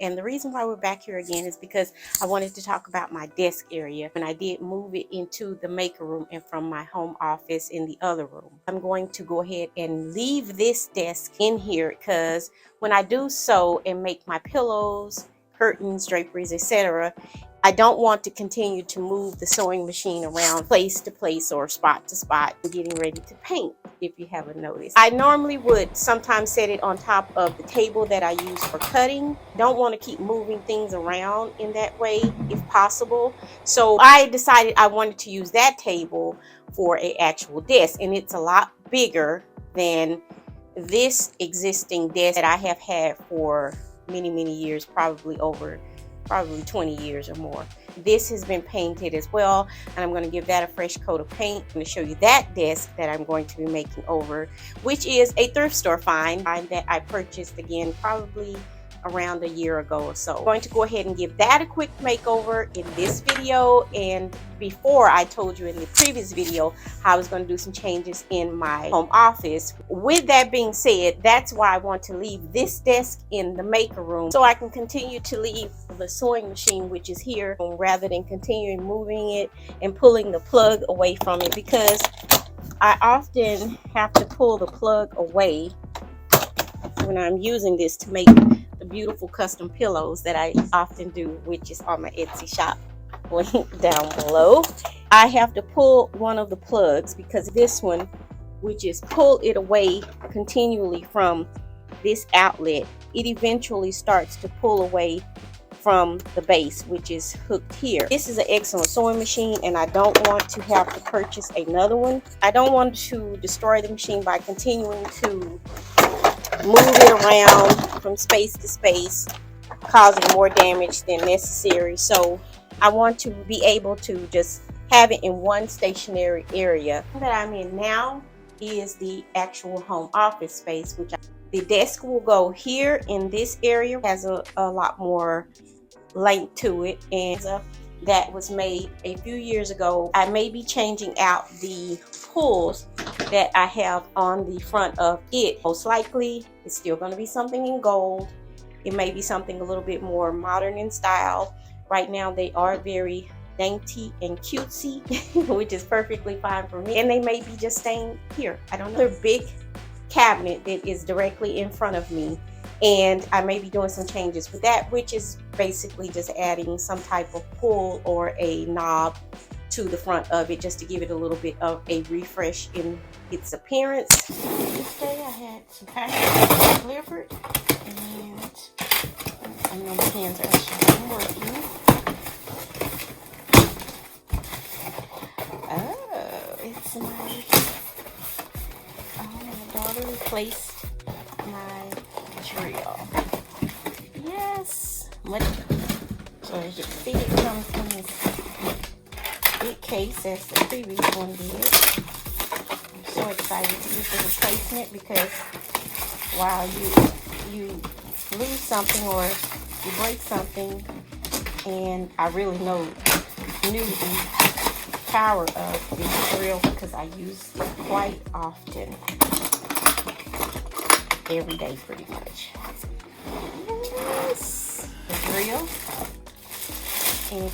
And the reason why we're back here again is because I wanted to talk about my desk area. And I did move it into the maker room and from my home office in the other room. I'm going to go ahead and leave this desk in here because when I do so and make my pillows, curtains, draperies, etc., I don't want to continue to move the sewing machine around place to place or spot to spot and getting ready to paint, if you haven't noticed. I normally would sometimes set it on top of the table that I use for cutting. Don't want to keep moving things around in that way if possible. So I decided I wanted to use that table for an actual desk, and it's a lot bigger than this existing desk that I have had for many years, probably 20 years or more. This has been painted as well, and I'm going to give that a fresh coat of paint. I'm going to show you that desk that I'm going to be making over, which is a thrift store find that I purchased again probably around a year ago or so. I'm going to go ahead and give that a quick makeover in this video, and before I told you in the previous video how I was going to do some changes in my home office. With that being said, that's why I want to leave this desk in the maker room so I can continue to leave the sewing machine, which is here, rather than continuing moving it and pulling the plug away from it, because I often have to pull the plug away when I'm using this to make the beautiful custom pillows that I often do, which is on my Etsy shop link down below. I have to pull one of the plugs because this one, which is pull it away continually from this outlet, it eventually starts to pull away from the base, which is hooked here. This is an excellent sewing machine, and I don't want to have to purchase another one. I don't want to destroy the machine by continuing to move it around from space to space, causing more damage than necessary. So I want to be able to just have it in one stationary area. That I'm in now is the actual home office space, which the desk will go here in this area. It has a lot more length to it, and that was made a few years ago. I may be changing out the pulls that I have on the front of it. Most likely it's still going to be something in gold. It may be something a little bit more modern in style. Right now they are very dainty and cutesy, which is perfectly fine for me, and they may be just staying here. I don't know. They're big cabinet that is directly in front of me, and I may be doing some changes with that, which is basically just adding some type of pull or a knob to the front of it, just to give it a little bit of a refresh in its appearance. This day I had some packages delivered, and I know my hands are actually working. Oh, it's my daughter replaced my drill. Yes. So as you see, it comes in this big case as the previous one did. I'm so excited to get the replacement, because while you lose something or you break something, and I really knew the power of this drill because I use it quite often, every day pretty much. Yes, the drill, and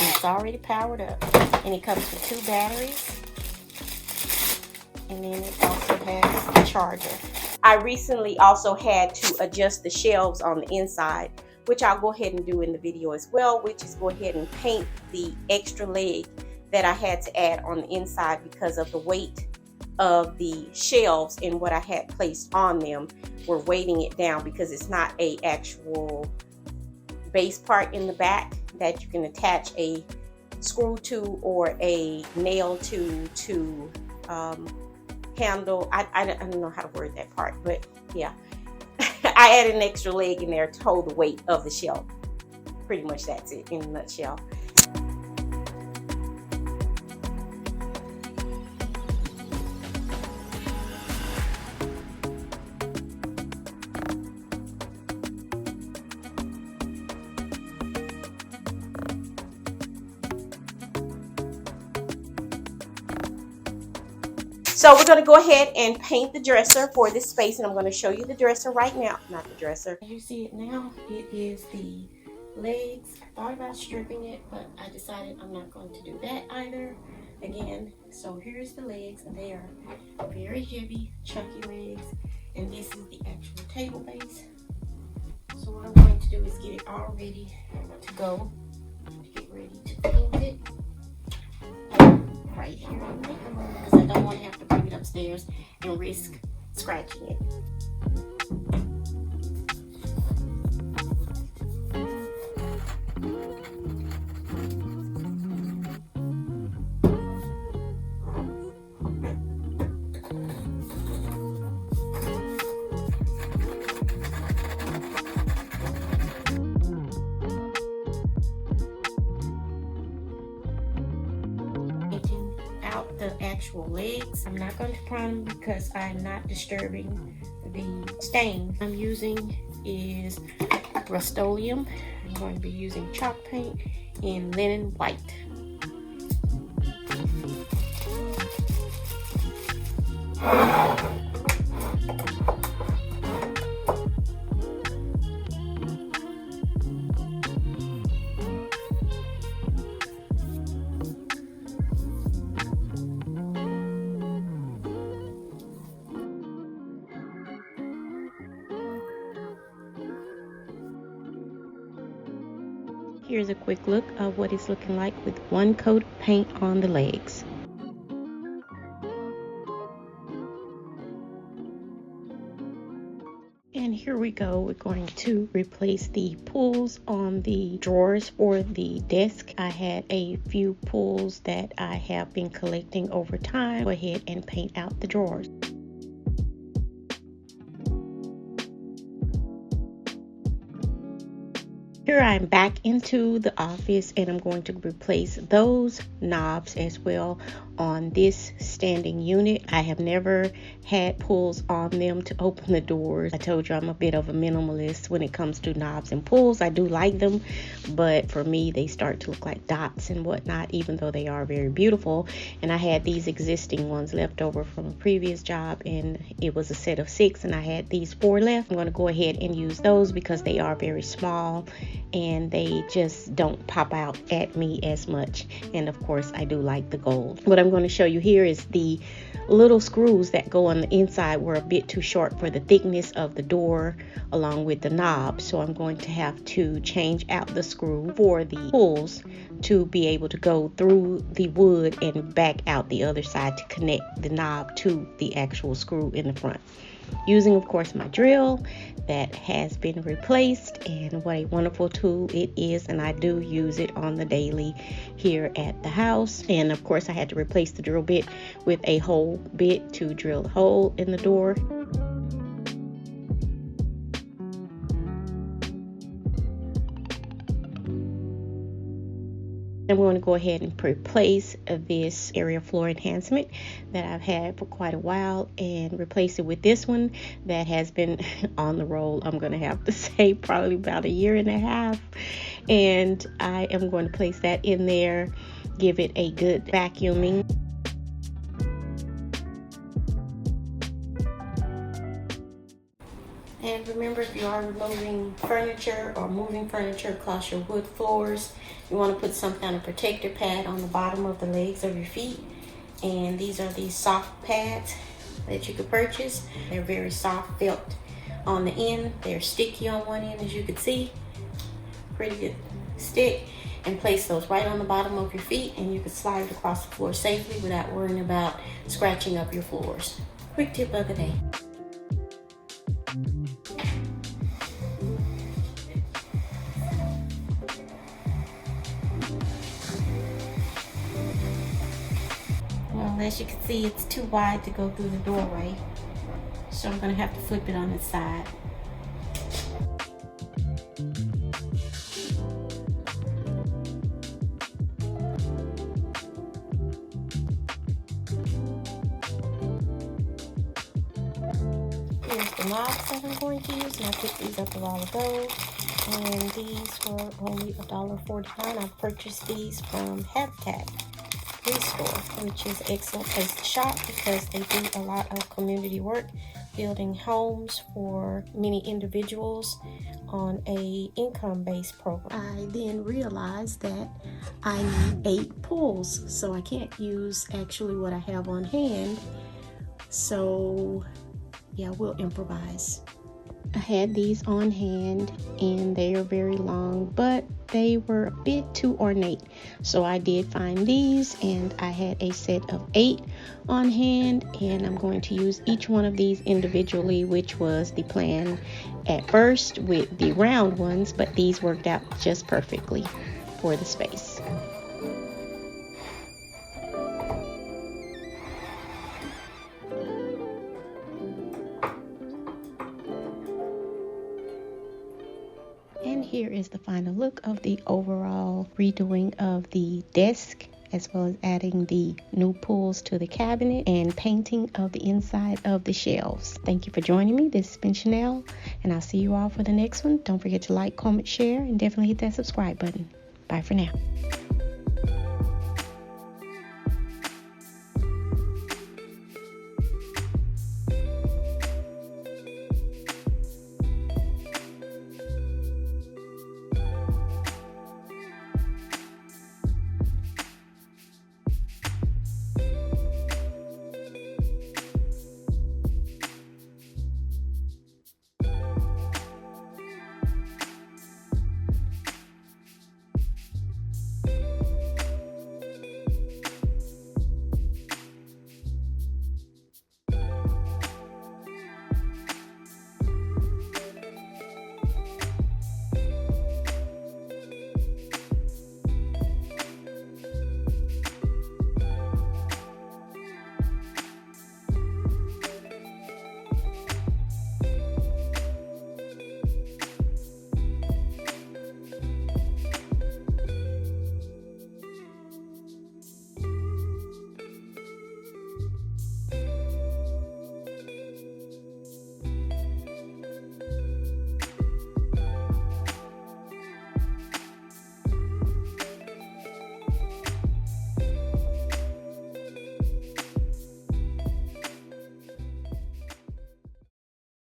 it's already powered up, and it comes with 2 batteries, and then it also has a charger. I recently also had to adjust the shelves on the inside, which I'll go ahead and do in the video as well, which is go ahead and paint the extra leg that I had to add on the inside because of the weight of the shelves, and what I had placed on them were weighting it down, because it's not a actual base part in the back that you can attach a screw to or a nail to handle. I don't know how to word that part, but yeah. I added an extra leg in there to hold the weight of the shelf. Pretty much that's it in a nutshell. So we're going to go ahead and paint the dresser for this space, and I'm going to show you the dresser right now. Not the dresser. You see it now. It is the legs. I thought about stripping it, but I decided I'm not going to do that either. Again, so here's the legs. They are very heavy, chunky legs, and this is the actual table base. So what I'm going to do is get it all ready to go, to get ready to paint it right here in the makeup room, because I don't want to have to bring it upstairs and risk scratching it. Out the actual legs. I'm not going to prime them because I'm not disturbing the stain. I'm using is Rust-Oleum. I'm going to be using chalk paint in linen white. Here's a quick look of what it's looking like with one coat of paint on the legs. And here we go. We're going to replace the pulls on the drawers for the desk. I had a few pulls that I have been collecting over time. Go ahead and paint out the drawers. Here I'm back into the office, and I'm going to replace those knobs as well on this standing unit. I have never had pulls on them to open the doors. I told you I'm a bit of a minimalist when it comes to knobs and pulls. I do like them, but for me they start to look like dots and whatnot, even though they are very beautiful. And I had these existing ones left over from a previous job, and it was a set of 6, and I had these 4 left. I'm going to go ahead and use those because they are very small and they just don't pop out at me as much. And of course I do like the gold. What I'm going to show you here is the little screws that go on the inside were a bit too short for the thickness of the door along with the knob, so I'm going to have to change out the screw for the pulls to be able to go through the wood and back out the other side to connect the knob to the actual screw in the front. Using, of course, my drill that has been replaced, and what a wonderful tool it is, and I do use it on the daily here at the house. And of course I had to replace the drill bit with a hole bit to drill a hole in the door. I'm going to go ahead and replace this area floor enhancement that I've had for quite a while and replace it with this one that has been on the roll, I'm going to have to say, probably about 1.5 years. And I am going to place that in there, give it a good vacuuming. And remember, if you are removing furniture or moving furniture across your wood floors, you want to put some kind of protector pad on the bottom of the legs of your feet. And these are these soft pads that you could purchase. They're very soft, felt on the end. They're sticky on one end, as you can see. Pretty good stick. And place those right on the bottom of your feet, and you can slide it across the floor safely without worrying about scratching up your floors. Quick tip of the day. Well, as you can see, it's too wide to go through the doorway, so I'm going to have to flip it on its side. Here's the knobs that I'm going to use, and I picked these up a while ago, and these were only $1.49. I purchased these from Habitat. Restore, which is an excellent place to shop because they do a lot of community work, building homes for many individuals on a income-based program. I then realized that I need 8 pulls, so I can't use actually what I have on hand. So yeah, we'll improvise. I had these on hand and they are very long, but they were a bit too ornate. So I did find these and I had a set of 8 on hand, and I'm going to use each one of these individually, which was the plan at first with the round ones, but these worked out just perfectly for the space. And here is the final look of the overall redoing of the desk, as well as adding the new pulls to the cabinet and painting of the inside of the shelves. Thank you for joining me. This has been Chanel, and I'll see you all for the next one. Don't forget to like, comment, share, and definitely hit that subscribe button. Bye for now.